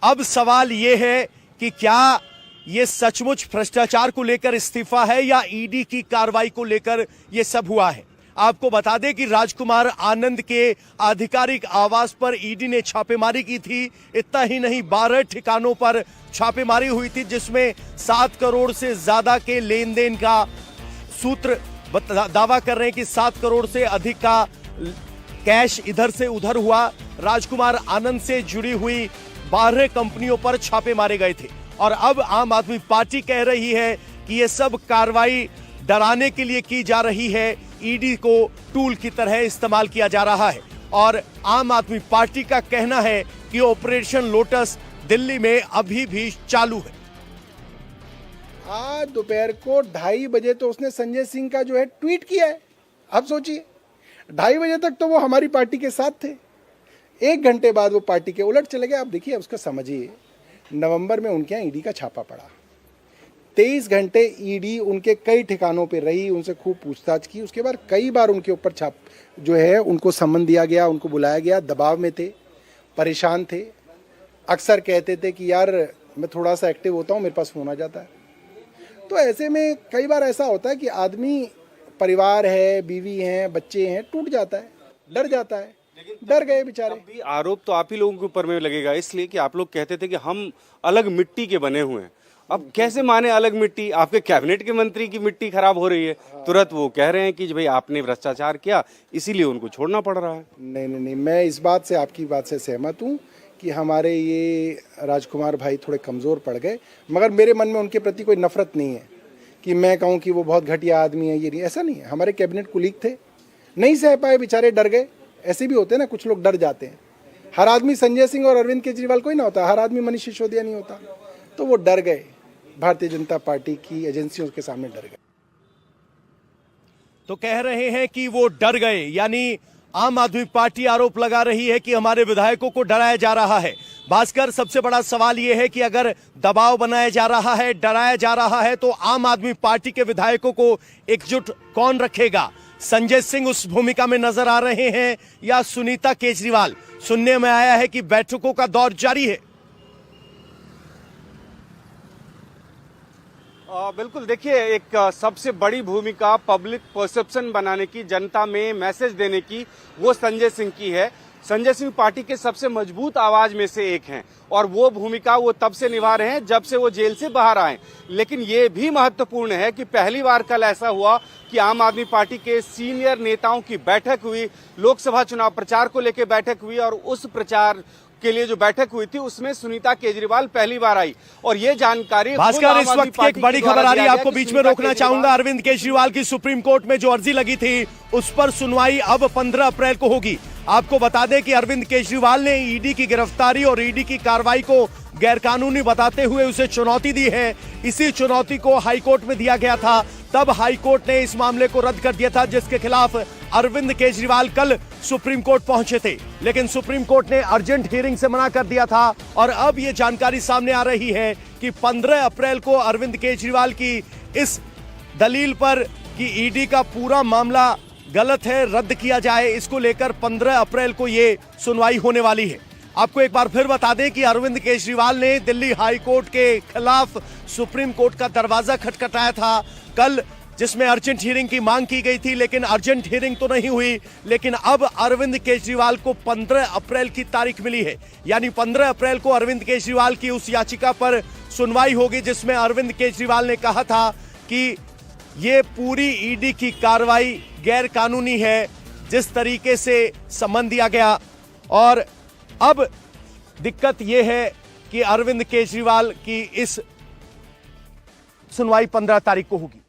अब सवाल ये है कि क्या ये सचमुच भ्रष्टाचार को लेकर इस्तीफा है या ईडी की कार्रवाई को लेकर ये सब हुआ है। आपको बता दें कि राजकुमार आनंद के आधिकारिक आवास पर ईडी ने छापेमारी की थी। इतना ही नहीं, 12 ठिकानों पर छापेमारी हुई थी, जिसमें 7 करोड़ से ज्यादा के लेन देन का सूत्र दावा कर रहे हैं कि 7 करोड़ से अधिक का कैश इधर से उधर हुआ। राजकुमार आनंद से जुड़ी हुई 12 कंपनियों पर छापे मारे गए थे और अब आम आदमी पार्टी कह रही है कि ये सब कार्रवाई डराने के लिए की जा रही है, ईडी को टूल की तरह इस्तेमाल किया जा रहा है। और आम आदमी पार्टी का कहना है कि ऑपरेशन लोटस दिल्ली में अभी भी चालू है। आज दोपहर को 2:30 बजे तो उसने संजय सिंह का जो है ट्वीट किया है। अब सोचिए, 2:30 बजे तक तो वो हमारी पार्टी के साथ थे, 1 घंटे बाद वो पार्टी के उलट चले गए। आप देखिए, उसका समझिए, नवंबर में उनके यहाँ ईडी का छापा पड़ा, 23 घंटे ईडी उनके कई ठिकानों पे रही, उनसे खूब पूछताछ की। उसके बाद कई बार उनके ऊपर जो है उनको सम्मन दिया गया, उनको बुलाया गया। दबाव में थे, परेशान थे, अक्सर कहते थे कि यार मैं थोड़ा सा एक्टिव होता हूँ, मेरे पास फोन आ जाता है। तो ऐसे में कई बार ऐसा होता है कि आदमी, परिवार है, बीवी हैं, बच्चे हैं, टूट जाता है, डर जाता है। डर गए बेचारे। भी आरोप तो आप ही लोगों के ऊपर में लगेगा, इसलिए कि आप लोग कहते थे कि हम अलग मिट्टी के बने हुए हैं। अब कैसे माने अलग मिट्टी? आपके कैबिनेट के मंत्री की मिट्टी खराब हो रही है, तुरंत वो कह रहे हैं कि भाई आपने भ्रष्टाचार किया, इसीलिए उनको छोड़ना पड़ रहा है। नहीं, मैं इस बात से, आपकी बात से सहमत हूँ कि हमारे ये राजकुमार भाई थोड़े कमज़ोर पड़ गए, मगर मेरे मन में उनके प्रति कोई नफरत नहीं है कि मैं कहूँ कि वो बहुत घटिया आदमी है। ये नहीं, ऐसा नहीं है। हमारे कैबिनेट कुलीग थे, नहीं सह पाए बेचारे, डर गए। ऐसे भी होते हैं ना, कुछ लोग डर जाते हैं। हर आदमी संजय सिंह और अरविंद केजरीवाल कोई ना होता, हर आदमी मनीष सिसोदिया नहीं होता। तो वो डर गए, भारतीय जनता पार्टी की एजेंसियों के सामने डर गए। तो कह रहे हैं कि वो डर गए, यानी आम आदमी पार्टी आरोप लगा रही है कि हमारे विधायकों को डराया जा रहा है। भास्कर, सबसे बड़ा सवाल यह है कि अगर दबाव बनाया जा रहा है, डराया जा रहा है, तो आम आदमी पार्टी के विधायकों को एकजुट कौन रखेगा? संजय सिंह उस भूमिका में नजर आ रहे हैं या सुनीता केजरीवाल? सुनने में आया है कि बैठकों का दौर जारी है। बिल्कुल, देखिए, एक सबसे बड़ी भूमिका पब्लिक परसेप्शन बनाने की, जनता में मैसेज देने की, वो संजय सिंह की है। संजय सिंह पार्टी के सबसे मजबूत आवाज में से एक हैं और वो भूमिका वो तब से निभा रहे हैं जब से वो जेल से बाहर आए। लेकिन ये भी महत्वपूर्ण है कि पहली बार कल ऐसा हुआ कि आम आदमी पार्टी के सीनियर नेताओं की बैठक हुई, लोकसभा चुनाव प्रचार को लेकर बैठक हुई और उस प्रचार के लिए जो बैठक हुई थी उसमें सुनीता केजरीवाल पहली बार आई। और ये जानकारी भास्कर, इस वक्त एक बड़ी खबर आ रही है, आपको बीच में रोकना चाहूंगा। अरविंद केजरीवाल की सुप्रीम कोर्ट में जो अर्जी लगी थी उस पर सुनवाई अब 15 अप्रैल को होगी। आपको बता दें कि अरविंद केजरीवाल ने ईडी की गिरफ्तारी और ईडी की कार्रवाई को गैरकानूनी बताते हुए उसे चुनौती दी है। इसी चुनौती को हाईकोर्ट में दिया गया था, तब हाईकोर्ट ने इस मामले को रद्द कर दिया था, जिसके खिलाफ अरविंद केजरीवाल कल सुप्रीम कोर्ट पहुंचे थे। लेकिन सुप्रीम कोर्ट ने अर्जेंट हियरिंग से मना कर दिया था और अब यह जानकारी सामने आ रही है कि 15 अप्रैल को अरविंद केजरीवाल की इस दलील पर कि ईडी का पूरा मामला गलत है, रद्द किया जाए, इसको लेकर 15 अप्रैल को ये सुनवाई होने वाली है। आपको एक बार फिर बता दें कि अरविंद केजरीवाल ने दिल्ली हाई कोर्ट के खिलाफ सुप्रीम कोर्ट का दरवाजा खटखटाया था कल, जिसमें अर्जेंट हियरिंग की मांग की गई थी, लेकिन अर्जेंट हियरिंग तो नहीं हुई। लेकिन अब अरविंद केजरीवाल को 15 अप्रैल की तारीख मिली है, यानी 15 अप्रैल को अरविंद केजरीवाल की उस याचिका पर सुनवाई होगी जिसमें अरविंद केजरीवाल ने कहा था कि ये पूरी ईडी की कार्रवाई गैर कानूनी है, जिस तरीके से सम्मन दिया गया। और अब दिक्कत यह है कि अरविंद केजरीवाल की इस सुनवाई 15 तारीख को होगी।